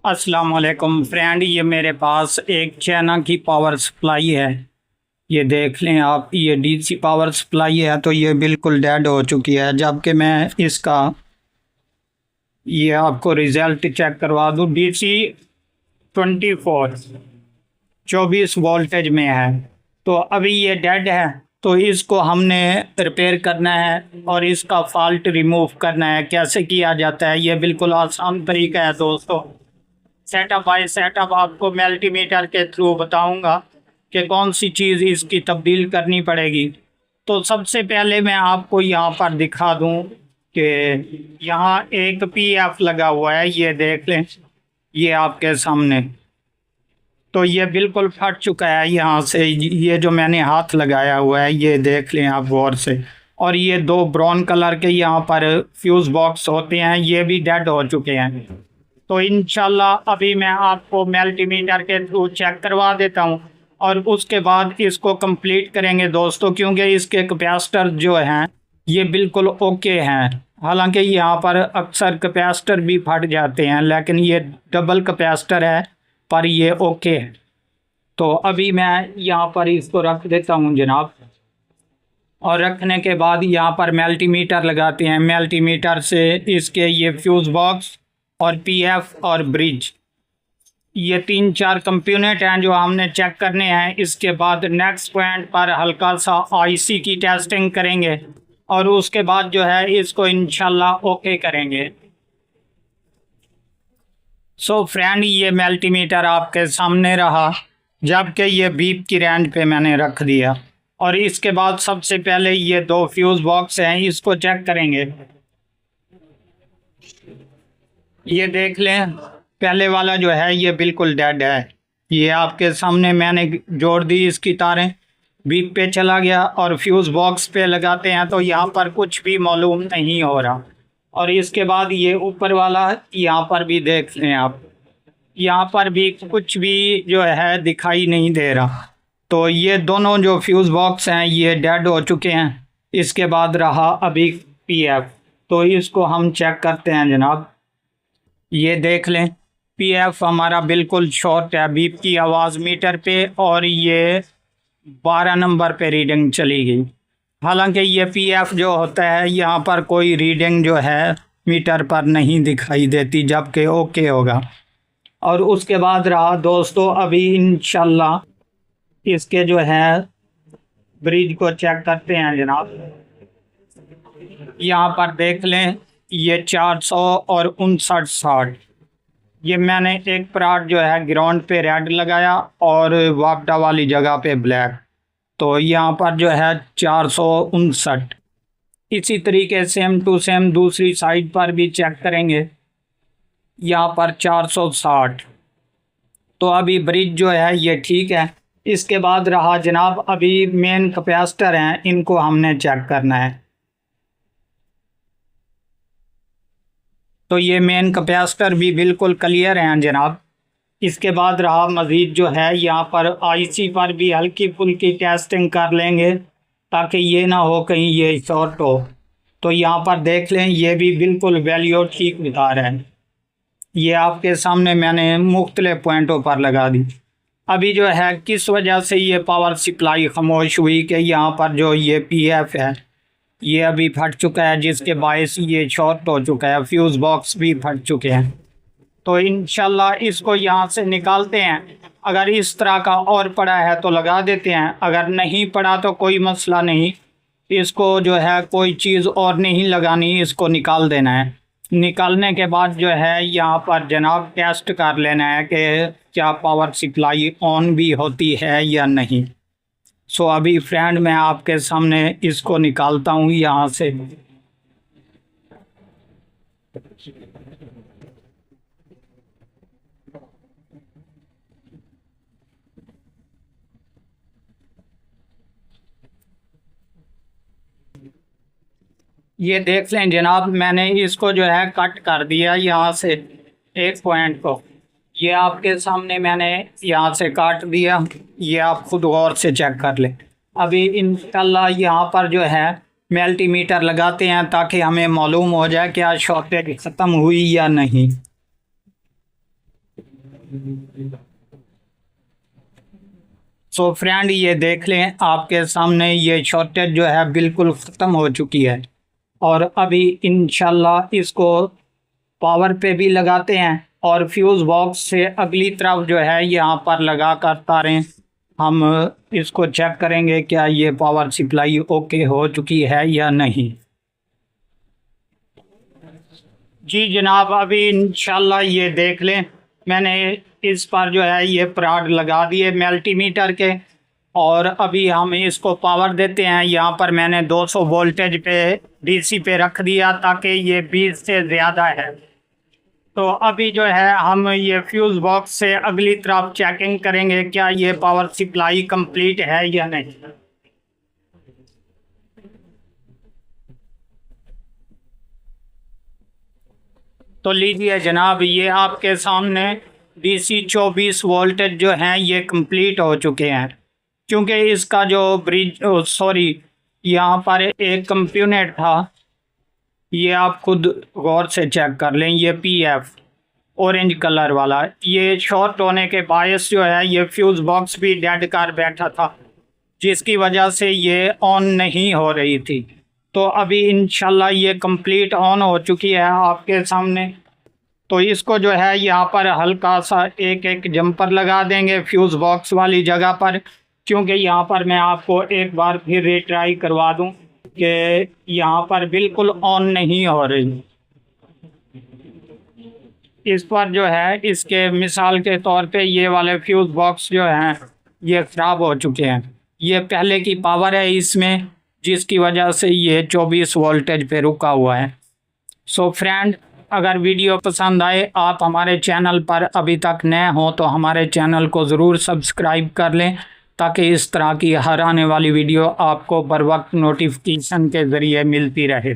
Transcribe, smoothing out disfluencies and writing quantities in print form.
अस्सलाम वालेकुम फ्रेंड, ये मेरे पास एक चाइना की पावर सप्लाई है। ये देख लें आप, ये डीसी पावर सप्लाई है तो ये बिल्कुल डेड हो चुकी है। जबकि मैं इसका ये आपको रिजल्ट चेक करवा दूँ। डीसी 24 वोल्टेज में है तो अभी ये डेड है। तो इसको हमने रिपेयर करना है और इसका फॉल्ट रिमूव करना है। कैसे किया जाता है, ये बिल्कुल आसान तरीका है दोस्तों। सेटअप बाय सेटअप आपको मल्टीमीटर के थ्रू बताऊंगा कि कौन सी चीज़ इसकी तब्दील करनी पड़ेगी। तो सबसे पहले मैं आपको यहाँ पर दिखा दूँ कि यहाँ एक पीएफ लगा हुआ है, ये देख लें, ये आपके सामने। तो ये बिल्कुल फट चुका है यहाँ से। ये जो मैंने हाथ लगाया हुआ है, ये देख लें आप गौर से। और ये दो ब्राउन कलर के यहाँ पर फ्यूज़ बॉक्स होते हैं, ये भी डेड हो चुके हैं। तो इंशाल्लाह अभी मैं आपको मल्टीमीटर के थ्रू चेक करवा देता हूँ और उसके बाद इसको कंप्लीट करेंगे दोस्तों, क्योंकि इसके कैपेसिटर जो हैं ये बिल्कुल ओके हैं। हालांकि यहाँ पर अक्सर कैपेसिटर भी फट जाते हैं, लेकिन ये डबल कैपेसिटर है पर ये ओके है। तो अभी मैं यहाँ पर इसको रख देता हूँ जनाब। और रखने के बाद यहाँ पर मल्टीमीटर लगाते हैं। मल्टीमीटर से इसके ये फ्यूज़ बॉक्स और पीएफ और ब्रिज, ये 3-4 कंपोनेंट हैं जो हमने चेक करने हैं। इसके बाद नेक्स्ट पॉइंट पर हल्का सा आईसी की टेस्टिंग करेंगे और उसके बाद जो है इसको इंशाल्लाह ओके करेंगे। सो फ्रेंड, ये मल्टीमीटर आपके सामने रहा, जबकि ये बीप की रेंज पे मैंने रख दिया। और इसके बाद सबसे पहले ये दो फ्यूज़ बॉक्स हैं, इसको चेक करेंगे। ये देख लें, पहले वाला जो है ये बिल्कुल डेड है। ये आपके सामने मैंने जोड़ दी इसकी तारें, बीप पे चला गया और फ्यूज़ बॉक्स पे लगाते हैं तो यहाँ पर कुछ भी मालूम नहीं हो रहा। और इसके बाद ये ऊपर वाला, यहाँ पर भी देख लें आप, यहाँ पर भी कुछ भी जो है दिखाई नहीं दे रहा। तो ये दोनों जो फ्यूज़ बॉक्स हैं ये डेड हो चुके हैं। इसके बाद रहा अभी पीएफ, तो इसको हम चेक करते हैं जनाब। ये देख लें, पीएफ हमारा बिल्कुल शॉर्ट है। बीप की आवाज़ मीटर पे और ये 12 नंबर पे रीडिंग चली गई। हालांकि ये पीएफ जो होता है यहाँ पर कोई रीडिंग जो है मीटर पर नहीं दिखाई देती, जबकि ओके होगा। और उसके बाद रहा दोस्तों, अभी इंशाल्लाह इसके जो है ब्रिज को चेक करते हैं जनाब। यहाँ पर देख लें, ये 400 और 5960, ये मैंने एक पराट जो है ग्राउंड पे रेड लगाया और वापटा वाली जगह पे ब्लैक। तो यहाँ पर जो है 459। इसी तरीके सेम टू सेम दूसरी साइड पर भी चेक करेंगे, यहाँ पर 460। तो अभी ब्रिज जो है ये ठीक है। इसके बाद रहा जनाब, अभी मेन कैपेसिटर हैं, इनको हमने चेक करना है। तो ये मेन कैपेसिटर भी बिल्कुल क्लियर हैं जनाब। इसके बाद रहा मज़ीद जो है, यहाँ पर आईसी पर भी हल्की फुल्की टेस्टिंग कर लेंगे ताकि ये ना हो कहीं ये शॉर्ट हो। तो यहाँ पर देख लें, ये भी बिल्कुल वैल्यू ठीक बता रहा है। ये आपके सामने मैंने मुख्तलिफ पॉइंटों पर लगा दी। अभी जो है किस वजह से ये पावर सप्लाई खामोश हुई कि यहाँ पर जो ये पीएफ है ये अभी फट चुका है, जिसके बायस ये शॉर्ट हो चुका है। फ्यूज़ बॉक्स भी फट चुके हैं। तो इंशाल्लाह इसको यहाँ से निकालते हैं। अगर इस तरह का और पड़ा है तो लगा देते हैं, अगर नहीं पड़ा तो कोई मसला नहीं। इसको जो है कोई चीज़ और नहीं लगानी, इसको निकाल देना है। निकालने के बाद जो है यहाँ पर जनाब टेस्ट कर लेना है कि क्या पावर सप्लाई ऑन भी होती है या नहीं। सो अभी फ्रेंड मैं आपके सामने इसको निकालता हूँ यहाँ से। ये देख लें जनाब, मैंने इसको जो है कट कर दिया यहाँ से एक पॉइंट को। ये आपके सामने मैंने यहाँ से काट दिया, ये आप खुद गौर से चेक कर लें। अभी इंशाल्लाह यहाँ पर जो है मल्टीमीटर लगाते हैं ताकि हमें मालूम हो जाए क्या शॉर्टेज ख़त्म हुई या नहीं। सो फ्रेंड, ये देख लें आपके सामने ये शॉर्टेज जो है बिल्कुल ख़त्म हो चुकी है। और अभी इंशाल्लाह इसको पावर पे भी लगाते हैं और फ्यूज़ बॉक्स से अगली तरफ जो है यहाँ पर लगा कर तारें हम इसको चेक करेंगे क्या ये पावर सप्लाई ओके हो चुकी है या नहीं। जी जनाब, अभी इंशाल्लाह ये देख लें मैंने इस पर जो है ये प्राड लगा दिए मल्टीमीटर के, और अभी हम इसको पावर देते हैं। यहाँ पर मैंने 200 वोल्टेज पे डीसी पे रख दिया ताकि ये 20 से ज़्यादा है। तो अभी जो है हम ये फ्यूज़ बॉक्स से अगली तरफ चेकिंग करेंगे क्या ये पावर सप्लाई कंप्लीट है या नहीं। तो लीजिए जनाब, ये आपके सामने डीसी 24 वोल्टेज जो हैं ये कंप्लीट हो चुके हैं। क्योंकि इसका जो यहाँ पर एक कंपोनेंट था, ये आप खुद गौर से चेक कर लें, ये पीएफ ऑरेंज कलर वाला, ये शॉर्ट होने के बायस जो है ये फ्यूज़ बॉक्स भी डेड कर बैठा था, जिसकी वजह से ये ऑन नहीं हो रही थी। तो अभी इंशाल्लाह ये कंप्लीट ऑन हो चुकी है आपके सामने। तो इसको जो है यहाँ पर हल्का सा एक जंपर लगा देंगे फ्यूज़ बॉक्स वाली जगह पर, क्योंकि यहाँ पर मैं आपको एक बार फिर रिट्राई करवा दूँ कि यहाँ पर बिल्कुल ऑन नहीं हो रही। इस पर जो है इसके मिसाल के तौर पे ये वाले फ्यूज़ बॉक्स जो हैं ये ख़राब हो चुके हैं। ये पहले की पावर है इसमें, जिसकी वजह से ये 24 वोल्टेज पे रुका हुआ है। सो फ्रेंड, अगर वीडियो पसंद आए, आप हमारे चैनल पर अभी तक नए हों तो हमारे चैनल को ज़रूर सब्सक्राइब कर लें, ताकि इस तरह की हर आने वाली वीडियो आपको बर वक्त नोटिफिकेशन के ज़रिए मिलती रहे।